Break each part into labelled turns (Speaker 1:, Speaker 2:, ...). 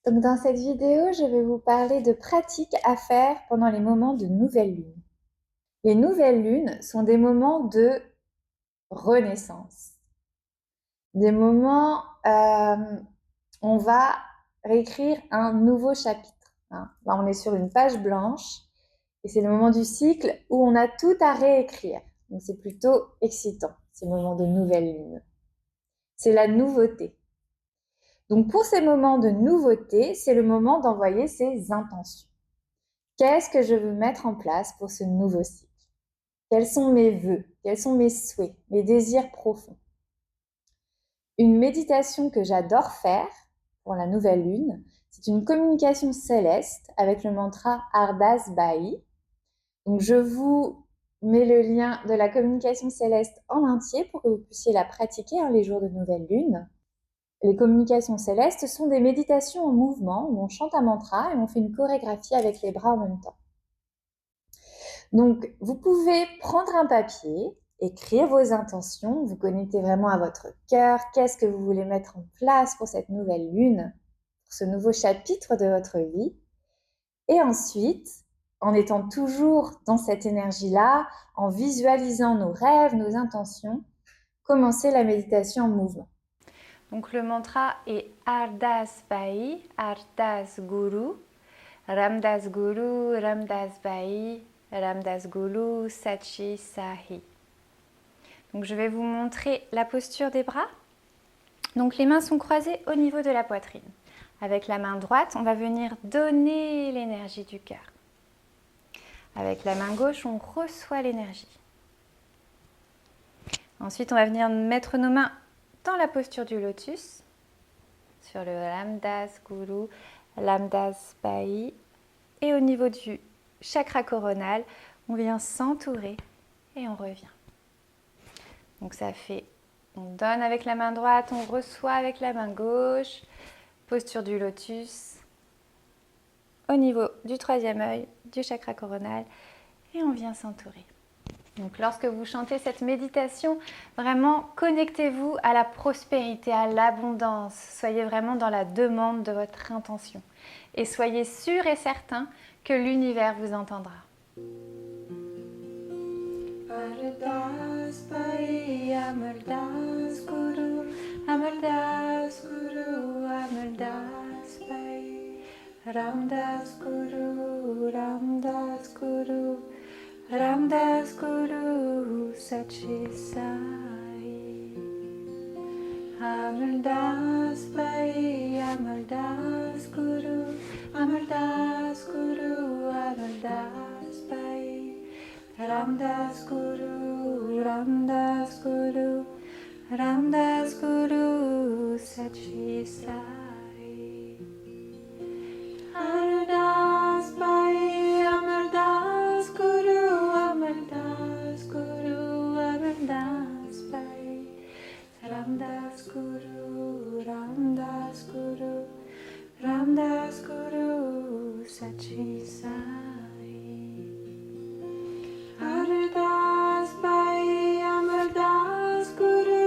Speaker 1: Donc dans cette vidéo, je vais vous parler de pratiques à faire pendant les moments de nouvelle lune. Les nouvelles lunes sont des moments de renaissance, des moments on va réécrire un nouveau chapitre. Là, on est sur une page blanche et c'est le moment du cycle où on a tout à réécrire. Donc c'est plutôt excitant, ces moments de nouvelle lune. C'est la nouveauté. Donc pour ces moments de nouveauté, c'est le moment d'envoyer ses intentions. Qu'est-ce que je veux mettre en place pour ce nouveau cycle? Quels sont mes vœux? Quels sont mes souhaits, mes désirs profonds? Une méditation que j'adore faire pour la nouvelle lune, c'est une communication céleste avec le mantra Ardas Bayi. Donc je vous mets le lien de la communication céleste en entier pour que vous puissiez la pratiquer les jours de nouvelle lune. Les communications célestes sont des méditations en mouvement où on chante un mantra et on fait une chorégraphie avec les bras en même temps. Donc, vous pouvez prendre un papier, écrire vos intentions, vous connectez vraiment à votre cœur, qu'est-ce que vous voulez mettre en place pour cette nouvelle lune, pour ce nouveau chapitre de votre vie. Et ensuite, en étant toujours dans cette énergie-là, en visualisant nos rêves, nos intentions, commencez la méditation en mouvement.
Speaker 2: Donc le mantra est Ardas Bai, Ardas Guru, Ramdas Guru, Ramdas Bai, Ramdas Guru, Sachi Sahi. Donc je vais vous montrer la posture des bras. Donc les mains sont croisées au niveau de la poitrine. Avec la main droite, on va venir donner l'énergie du cœur. Avec la main gauche, on reçoit l'énergie. Ensuite, on va venir mettre nos mains dans la posture du lotus, sur le Ramdas Guru, Ramdas Bai. Et au niveau du chakra coronal, on vient s'entourer et on revient. Donc ça fait, on donne avec la main droite, on reçoit avec la main gauche, posture du lotus, au niveau du troisième œil, du chakra coronal, et on vient s'entourer. Donc lorsque vous chantez cette méditation, vraiment connectez-vous à la prospérité, à l'abondance. Soyez vraiment dans la demande de votre intention. Et soyez sûr et certain que l'univers vous entendra. Ardas Bai, Amardas Guru, Amardas Guru, Amardas Bai, Ramdas Guru, Ramdas Guru, Ramdas Guru, Sachi Sai. Amardas Bai, Amardas Guru, Amardas Guru, Amardas Bai, Ramdas Guru, Ramdas Guru, Ramdas Guru, Sachi Sai. Amardas Bai, Amardas Guru, Amardas Guru, Amardas Bai, Ramdas Guru, Ramdas Guru, Ramdas Guru, Sachi Sai. Ardas Bai, Amardas Guru,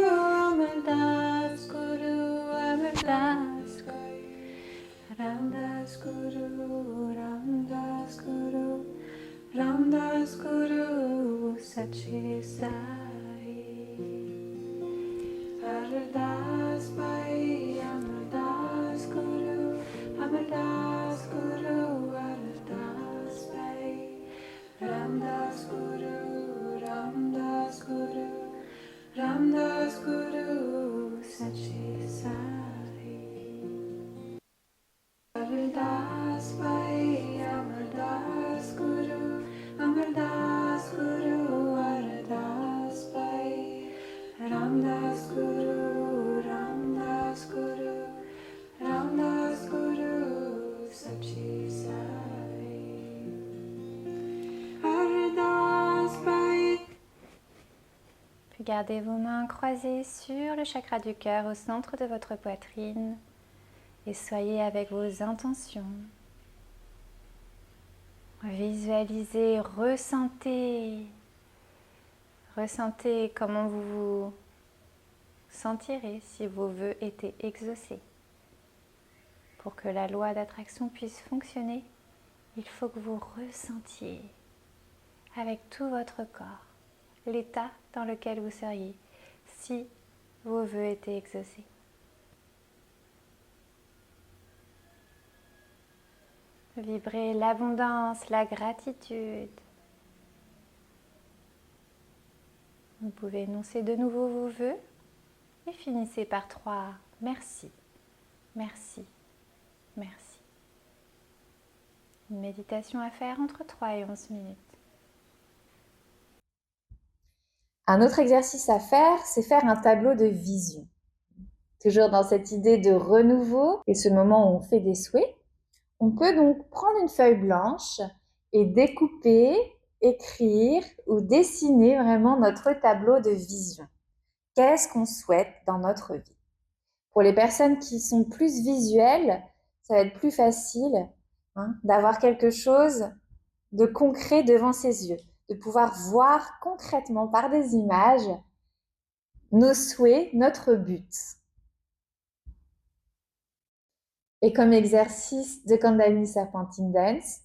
Speaker 2: Amardas Guru, Amardas Bai, Ramdas Guru, Ramdas Guru, Ramdas Guru, Sachi Sai. Ardas Bai, Amardas Guru, Amardas Guru, Ardas Bai, Ramdas Guru, Ramdas Guru, Ramdas Guru, Sachi Sai. Ardas Bai, Amardas Guru, Amardas Guru, Ardas Bai, Ramdas Guru, Ramdas Guru, Ramdas Guru, Sachi Sai. Ardas Bai. Puis gardez vos mains croisées sur le chakra du cœur au centre de votre poitrine et soyez avec vos intentions. Visualisez, ressentez comment vous vous sentirez si vos vœux étaient exaucés. Pour que la loi d'attraction puisse fonctionner, il faut que vous ressentiez avec tout votre corps l'état dans lequel vous seriez si vos vœux étaient exaucés. Vibrez l'abondance, la gratitude. Vous pouvez énoncer de nouveau vos vœux et finissez par 3 merci, merci, merci. Une méditation à faire entre 3 et 11 minutes.
Speaker 1: Un autre exercice à faire, c'est faire un tableau de vision. Toujours dans cette idée de renouveau et ce moment où on fait des souhaits, on peut donc prendre une feuille blanche et découper, écrire ou dessiner vraiment notre tableau de vision. Qu'est-ce qu'on souhaite dans notre vie? Pour les personnes qui sont plus visuelles, ça va être plus facile d'avoir quelque chose de concret devant ses yeux, de pouvoir voir concrètement par des images nos souhaits, notre but. Et comme exercice de Kundalini Serpentine Dance,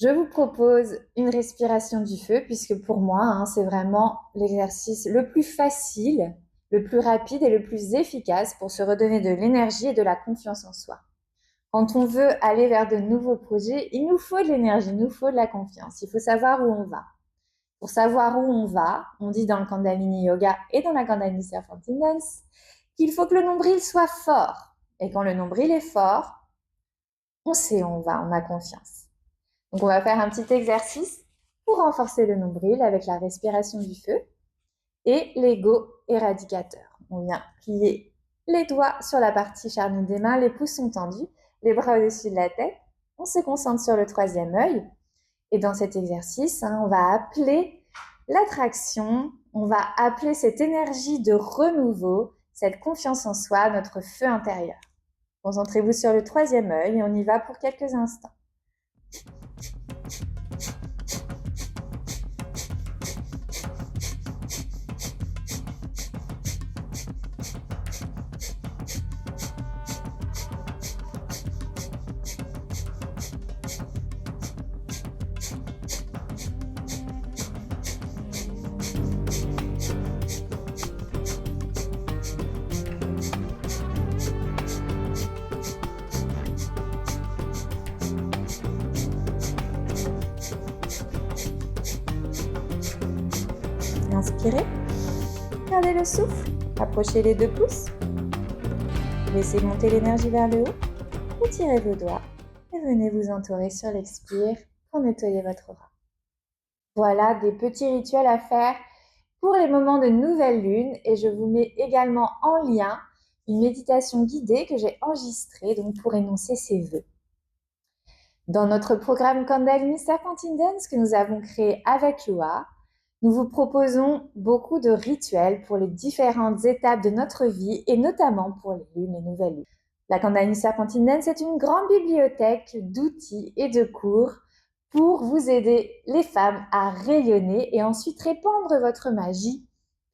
Speaker 1: je vous propose une respiration du feu, puisque pour moi, c'est vraiment l'exercice le plus facile, le plus rapide et le plus efficace pour se redonner de l'énergie et de la confiance en soi. Quand on veut aller vers de nouveaux projets, il nous faut de l'énergie, il nous faut de la confiance. Il faut savoir où on va. Pour savoir où on va, on dit dans le Kundalini Yoga et dans la Kundalini Serpentine Dance qu'il faut que le nombril soit fort. Et quand le nombril est fort, on sait où on va, on a confiance. Donc on va faire un petit exercice pour renforcer le nombril avec la respiration du feu et l'ego éradicateur. On vient plier les doigts sur la partie charnue des mains, les pouces sont tendus, les bras au-dessus de la tête. On se concentre sur le 3e œil. Et dans cet exercice, on va appeler l'attraction, on va appeler cette énergie de renouveau, cette confiance en soi, notre feu intérieur. Concentrez-vous sur le 3e œil et on y va pour quelques instants. Inspirez, gardez le souffle, approchez les 2 pouces, laissez monter l'énergie vers le haut, étirez vos doigts et venez vous entourer sur l'expire pour nettoyer votre aura. Voilà des petits rituels à faire pour les moments de nouvelle lune et je vous mets également en lien une méditation guidée que j'ai enregistrée donc pour énoncer ces vœux. Dans notre programme Kundalini Serpentine Dance que nous avons créé avec Lua, nous vous proposons beaucoup de rituels pour les différentes étapes de notre vie et notamment pour les lunes et nouvelles lunes. La Kundalini Serpentine Dance est une grande bibliothèque d'outils et de cours pour vous aider les femmes à rayonner et ensuite répandre votre magie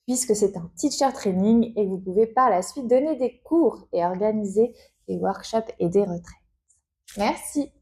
Speaker 1: puisque c'est un teacher training et vous pouvez par la suite donner des cours et organiser des workshops et des retraites. Merci.